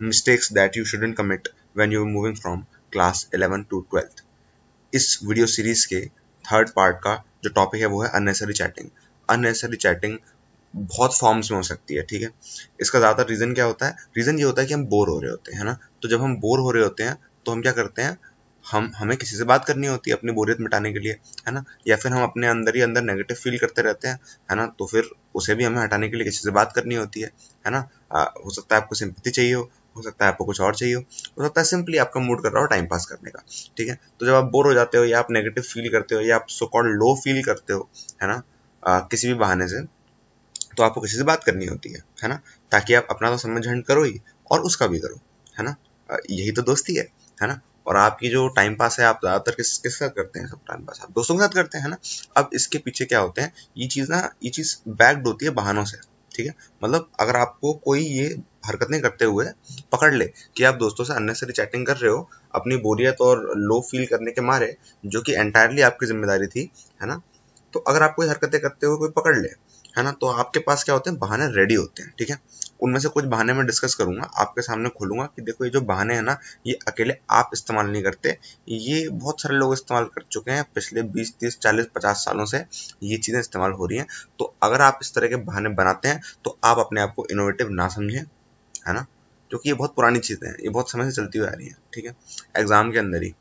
Mistakes that you shouldn't commit when you are moving from class 11 to 12th। इस video series के third part का जो topic है वो है अननेसेसरी चैटिंग। अननेसेसरी चैटिंग बहुत फॉर्म्स में हो सकती है, ठीक है। इसका ज़्यादातर रीज़न क्या होता है? रीज़न ये होता है कि हम बोर हो रहे होते हैं, है ना। तो जब हम बोर हो रहे होते हैं तो हम क्या करते हैं, हमें किसी से बात करनी होती है अपनी बोरियत मिटाने के लिए, है ना। या फिर हम अपने अंदर ही अंदर नेगेटिव फील करते रहते हैं, है ना। तो फिर उसे भी हमें हटाने के लिए किसी से बात करनी होती है ना। हो सकता है आपको सिंपैथी चाहिए हो सकता है आपको कुछ और चाहिए हो सकता है सिंपली आपका मूड कर रहा हो टाइम पास करने का, ठीक है। तो जब आप बोर हो जाते हो या आप नेगेटिव फील करते हो या आप सो कॉल्ड लो फील करते हो, है ना, किसी भी बहाने से, तो आपको किसी से बात करनी होती है ना। ताकि आप अपना तो समझ करो ही और उसका भी करो, है ना। यही तो दोस्ती है ना। और आपकी जो टाइम पास है आप ज़्यादातर किस साथ करते हैं? सब टाइम पास आप दोस्तों के साथ करते हैं, है ना। अब इसके पीछे क्या होते हैं, ये चीज़ बैक्ड होती है बहानों से, ठीक है। मतलब अगर आपको कोई ये हरकतें करते हुए पकड़ ले कि आप दोस्तों से अननेसेसरी चैटिंग कर रहे हो अपनी बोरियत और लो फील करने के मारे, जो कि एंटायरली आपकी जिम्मेदारी थी, है ना। तो अगर आपको ये हरकतें करते हुए कोई पकड़ ले, है ना, तो आपके पास क्या होते हैं, बहाने रेडी होते हैं, ठीक है। उनमें से कुछ बहाने मैं डिस्कस करूंगा, आपके सामने खोलूंगा कि देखो ये जो बहाने हैं ना, ये अकेले आप इस्तेमाल नहीं करते, ये बहुत सारे लोग इस्तेमाल कर चुके हैं पिछले 20 30 40 50 सालों से ये चीज़ें इस्तेमाल हो रही हैं। तो अगर आप इस तरह के बहाने बनाते हैं तो आप अपने आप को इनोवेटिव ना समझें, है ना, क्योंकि ये बहुत पुरानी चीज़ें हैं, ये बहुत समय से चलती हुई आ रही हैं, ठीक है। एग्जाम के अंदर ही,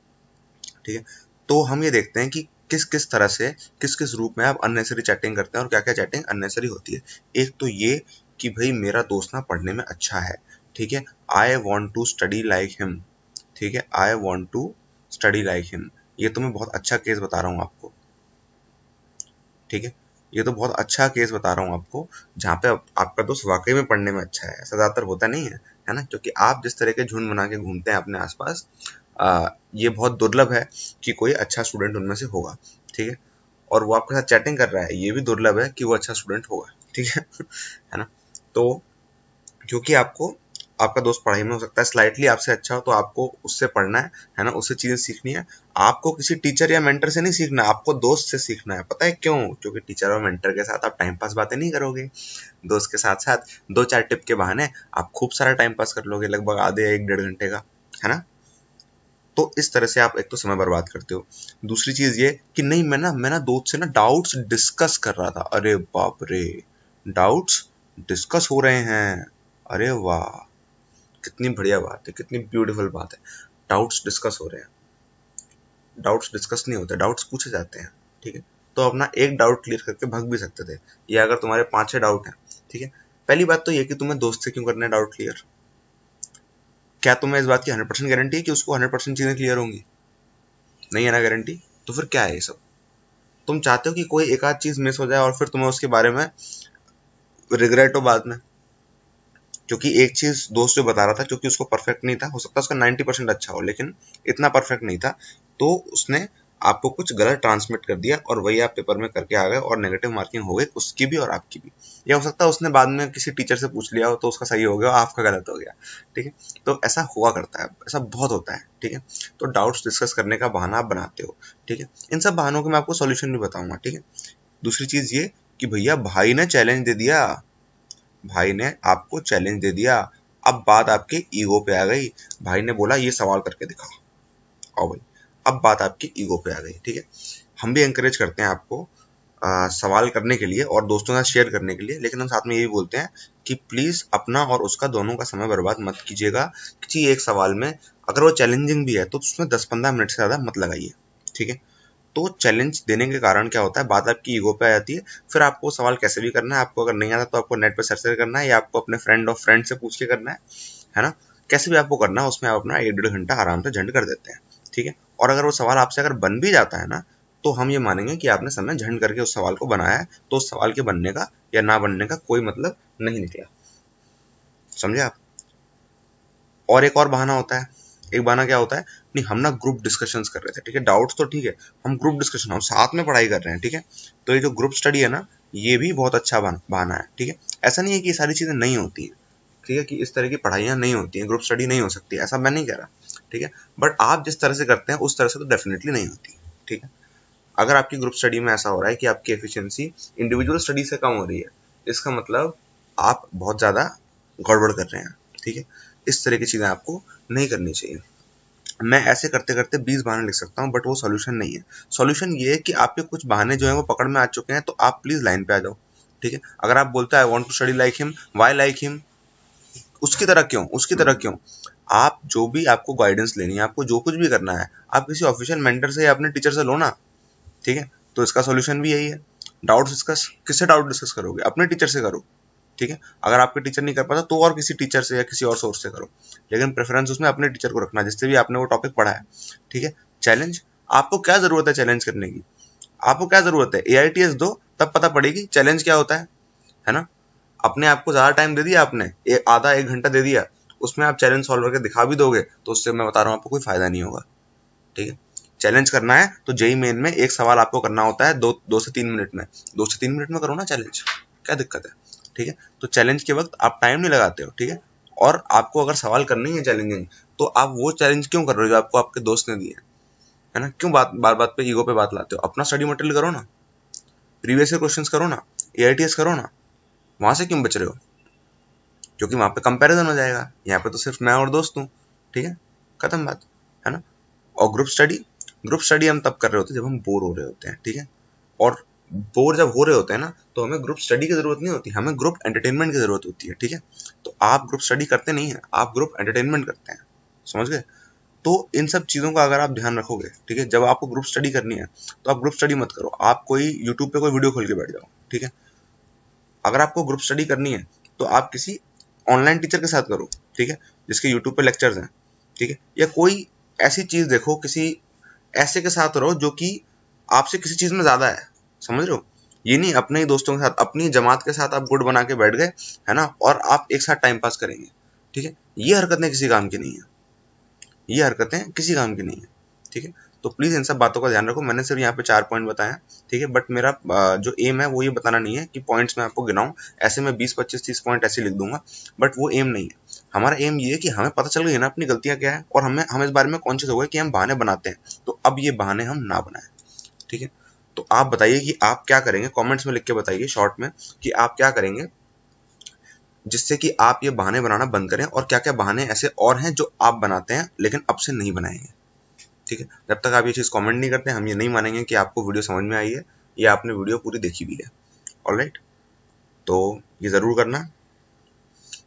ठीक है। तो हम ये देखते हैं कि किस किस तरह से किस किस रूप में आप अननेसरी चैटिंग करते हैं और क्या क्या चैटिंग अननेसरी होती है। एक तो ये कि भाई मेरा दोस्त ना पढ़ने में अच्छा है, ठीक है, I want to study like him, ठीक है, I want to study like him. ये तो मैं बहुत अच्छा केस बता रहा हूँ आपको, ठीक है। ये तो बहुत अच्छा केस बता रहा हूँ आपको जहाँ पे आपका दोस्त वाकई में पढ़ने में अच्छा है। ऐसा ज़्यादातर होता नहीं है ना, क्योंकि आप जिस तरह के झुंड बना के घूमते हैं अपने आसपास, ये बहुत दुर्लभ है कि कोई अच्छा स्टूडेंट उनमें से होगा, ठीक है। और वो आपके साथ चैटिंग कर रहा है, ये भी दुर्लभ है कि वो अच्छा स्टूडेंट होगा, ठीक है है ना। तो क्योंकि आपको आपका दोस्त पढ़ाई में हो सकता है स्लाइटली आपसे अच्छा हो, तो आपको उससे पढ़ना है ना, उससे चीजें सीखनी है। आपको किसी टीचर या मेंटर से नहीं सीखना, आपको दोस्त से सीखना है। पता है क्यों? क्योंकि टीचर और मेंटर के साथ आप टाइम पास बातें नहीं करोगे, दोस्त के साथ साथ दो चार टिप के बहाने आप खूब सारा टाइम पास कर लोगे, लगभग आधे 1 1.5 घंटे का, है ना। तो इस तरह से आप एक तो समय बर्बाद करते हो। दूसरी चीज ये कि नहीं, मैं ना दोस्त से ना डाउट्स डिस्कस कर रहा था। अरे बाप रे, डाउट्स डिस्कस हो रहे हैं, अरे वाह, कितनी बढ़िया बात है, कितनी ब्यूटीफुल बात है। डाउट्स डिस्कस हो रहे हैं, डाउट्स डिस्कस नहीं होते, डाउट्स पूछे जाते हैं, ठीक है। तो अपना एक डाउट क्लियर करके भाग भी सकते थे, या अगर तुम्हारे 5 6 डाउट हैं, ठीक है। पहली बात तो ये कि तुम्हें दोस्त से क्यों करना है डाउट क्लियर? क्या तुम्हें इस बात की 100% गारंटी है कि उसको 100% चीजें क्लियर होंगी? नहीं है ना गारंटी। तो फिर क्या है ये सब? तुम चाहते हो कि कोई एक आध चीज मिस हो जाए और फिर तुम्हें उसके बारे में रिग्रेट हो बाद में, क्योंकि एक चीज दोस्त जो बता रहा था, क्योंकि उसको परफेक्ट नहीं था, हो सकता है उसका 90% अच्छा हो लेकिन इतना परफेक्ट नहीं था, तो उसने आपको कुछ गलत ट्रांसमिट कर दिया और वही आप पेपर में करके आ गए और नेगेटिव मार्किंग हो गई, उसकी भी और आपकी भी। या हो सकता है उसने बाद में किसी टीचर से पूछ लिया हो तो उसका सही हो गया, आपका गलत हो गया, ठीक है। तो ऐसा हुआ करता है, ऐसा बहुत होता है, ठीक है। तो डाउट्स डिस्कस करने का बहाना आप बनाते हो, ठीक है। इन सब बहानों के मैं आपको सॉल्यूशन भी बताऊंगा, ठीक है। दूसरी चीज ये कि भैया भाई ने चैलेंज दे दिया, भाई ने आपको चैलेंज दे दिया, अब बात आपके ईगो पे आ गई। भाई ने बोला ये सवाल करके दिखा, आओ भाई, अब बात आपकी ईगो पे आ गई, ठीक है। हम भी एंकरेज करते हैं आपको सवाल करने के लिए और दोस्तों के साथ शेयर करने के लिए, लेकिन हम साथ में ये भी बोलते हैं कि प्लीज अपना और उसका दोनों का समय बर्बाद मत कीजिएगा किसी एक सवाल में। अगर वो चैलेंजिंग भी है तो उसमें 10 15 मिनट से ज्यादा मत लगाइए, ठीक है। तो चैलेंज देने के कारण क्या होता है, बात आपकी ईगो पे आ जाती है। फिर आपको सवाल कैसे भी करना है, आपको अगर नहीं आता तो आपको नेट पे सर्च करना है या आपको अपने फ्रेंड और फ्रेंड से पूछ के करना है ना। कैसे भी आपको करना है, उसमें आप अपना 1 1.5 घंटा आराम से झंड कर देते हैं, ठीक है। और अगर वो सवाल आपसे अगर बन भी जाता है ना, तो हम ये मानेंगे कि आपने समय झंड करके उस सवाल को बनाया है, तो उस सवाल के बनने का या ना बनने का कोई मतलब नहीं निकला, समझे आप। और एक और बहाना होता है, एक बहाना क्या होता है, नहीं हम ना ग्रुप डिस्कशंस कर रहे थे, ठीक है, डाउट्स तो ठीक है, हम ग्रुप डिस्कशन, हम साथ में पढ़ाई कर रहे हैं, ठीक है। तो ये जो ग्रुप स्टडी है ना, ये भी बहुत अच्छा बहाना है, ठीक है। ऐसा नहीं है कि ये सारी चीजें नहीं होती हैं, ठीक है, कि इस तरह की पढ़ाइयाँ नहीं होती हैं, ग्रुप स्टडी नहीं हो सकती, ऐसा मैं नहीं कह रहा, ठीक है। बट आप जिस तरह से करते हैं उस तरह से तो डेफिनेटली नहीं होती, ठीक है। अगर आपकी ग्रुप स्टडी में ऐसा हो रहा है कि आपकी एफिशिएंसी इंडिविजुअल स्टडी से कम हो रही है, इसका मतलब आप बहुत ज़्यादा गड़बड़ कर रहे हैं, ठीक है। इस तरह की चीज़ें आपको नहीं करनी चाहिए। मैं ऐसे करते करते 20 बहाने लिख सकता हूँ, बट वो सॉल्यूशन नहीं है। सॉल्यूशन ये है कि आपके कुछ बहाने जो हैं वो पकड़ में आ चुके हैं, तो आप प्लीज लाइन पे आ जाओ। ठीक है, अगर आप बोलते हैं I want to study like him, why like him, उसकी तरह क्यों, उसकी तरह क्यों। आप जो भी आपको गाइडेंस लेनी है, आपको जो कुछ भी करना है, आप किसी ऑफिशियल मेंटर से या अपने टीचर से लो ना। ठीक है, तो इसका सॉल्यूशन भी यही है। डाउट डिस्कस, किससे डाउट डिस्कस करोगे? अपने टीचर से करो। ठीक है, अगर आपके टीचर नहीं कर पाता तो और किसी टीचर से या किसी और सोर्स से करो, लेकिन प्रेफरेंस उसमें अपने टीचर को रखना जिससे भी आपने वो टॉपिक पढ़ा है। ठीक है, चैलेंज, आपको क्या जरूरत है चैलेंज करने की? आपको क्या जरूरत है? AITS दो, तब पता पड़ेगी चैलेंज क्या होता है ना। अपने आप को ज्यादा टाइम दे दिया आपने, आधा 1 घंटा दे दिया, उसमें आप चैलेंज सॉल्व करके दिखा भी दोगे तो उससे मैं बता रहा हूँ आपको कोई फायदा नहीं होगा। ठीक है, चैलेंज करना है तो JEE मेन में एक सवाल आपको करना होता है 2 से 3 मिनट में, 2 से 3 मिनट में करो ना चैलेंज, क्या दिक्कत है? ठीक है, तो चैलेंज के वक्त आप टाइम नहीं लगाते हो। ठीक है, और आपको अगर सवाल करनी है चैलेंजिंग, तो आप वो चैलेंज क्यों कर रहे हो जो आपको आपके दोस्त ने दिया है ना? क्यों बार बात पे ईगो पे बात लाते हो? अपना स्टडी मटेरियल करो ना, प्रीवियस ईयर क्वेश्चंस करो ना, AITS करो ना, वहां से क्यों बच रहे हो? क्योंकि वहां पे कंपैरिजन हो जाएगा, यहाँ पे तो सिर्फ मैं और दोस्त हूँ। ठीक है, खत्म बात, है ना। और ग्रुप स्टडी हम तब कर रहे होते हैं जब हम बोर हो रहे होते हैं। ठीक है, और बोर जब हो रहे होते हैं ना, तो हमें ग्रुप स्टडी की जरूरत नहीं होती, हमें ग्रुप एंटरटेनमेंट की जरूरत होती है। ठीक है, तो आप ग्रुप स्टडी करते नहीं है, आप ग्रुप एंटरटेनमेंट करते हैं, समझ गए? तो इन सब चीजों का अगर आप ध्यान रखोगे, ठीक है, जब आपको ग्रुप स्टडी करनी है तो आप ग्रुप स्टडी मत करो, आप कोई यूट्यूब पे कोई वीडियो खोल के बैठ जाओ। ठीक है, अगर आपको ग्रुप स्टडी करनी है तो आप किसी ऑनलाइन टीचर के साथ करो। ठीक है, जिसके यूट्यूब पे लेक्चर्स हैं। ठीक है, या कोई ऐसी चीज देखो, किसी ऐसे के साथ रहो जो कि आपसे किसी चीज में ज्यादा है, समझ रहे हो? ये नहीं अपने ही दोस्तों के साथ, अपनी जमात के साथ आप गुट बना के बैठ गए, है ना, और आप एक साथ टाइम पास करेंगे। ठीक है, ये हरकतें किसी काम की नहीं है, ये हरकतें किसी काम की नहीं है। ठीक है, तो प्लीज इन सब बातों का ध्यान रखो। मैंने सिर्फ यहाँ पे 4 पॉइंट बताया। ठीक है, बट मेरा जो एम है वो ये बताना नहीं है कि पॉइंट्स मैं आपको गिनाऊं, ऐसे मैं 20 25 30 पॉइंट ऐसे लिख दूंगा, बट वो एम नहीं है। हमारा एम ये है कि हमें पता चल गई ना अपनी गलतियां क्या है, और हम इस बारे में कॉन्शियस हो गए कि हम बहाने बनाते हैं, तो अब ये बहाने हम ना बनाएं। ठीक है, तो आप बताइए कि आप क्या करेंगे, कमेंट्स में लिख के बताइए शॉर्ट में कि आप क्या करेंगे जिससे कि आप ये बहाने बनाना बंद करें, और क्या क्या बहाने ऐसे और हैं जो आप बनाते हैं लेकिन अब से नहीं बनाएंगे। ठीक है, जब तक आप ये चीज़ कमेंट नहीं करते हम ये नहीं मानेंगे कि आपको वीडियो समझ में आई है या आपने वीडियो पूरी देखी भी है। ऑलराइट, तो ये ज़रूर करना।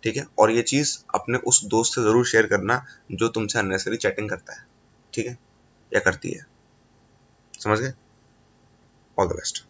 ठीक है, और ये चीज़ अपने उस दोस्त से ज़रूर शेयर करना जो तुमसे अननेसेसरी चैटिंग करता है। ठीक है, या करती है, समझ गए? All the best.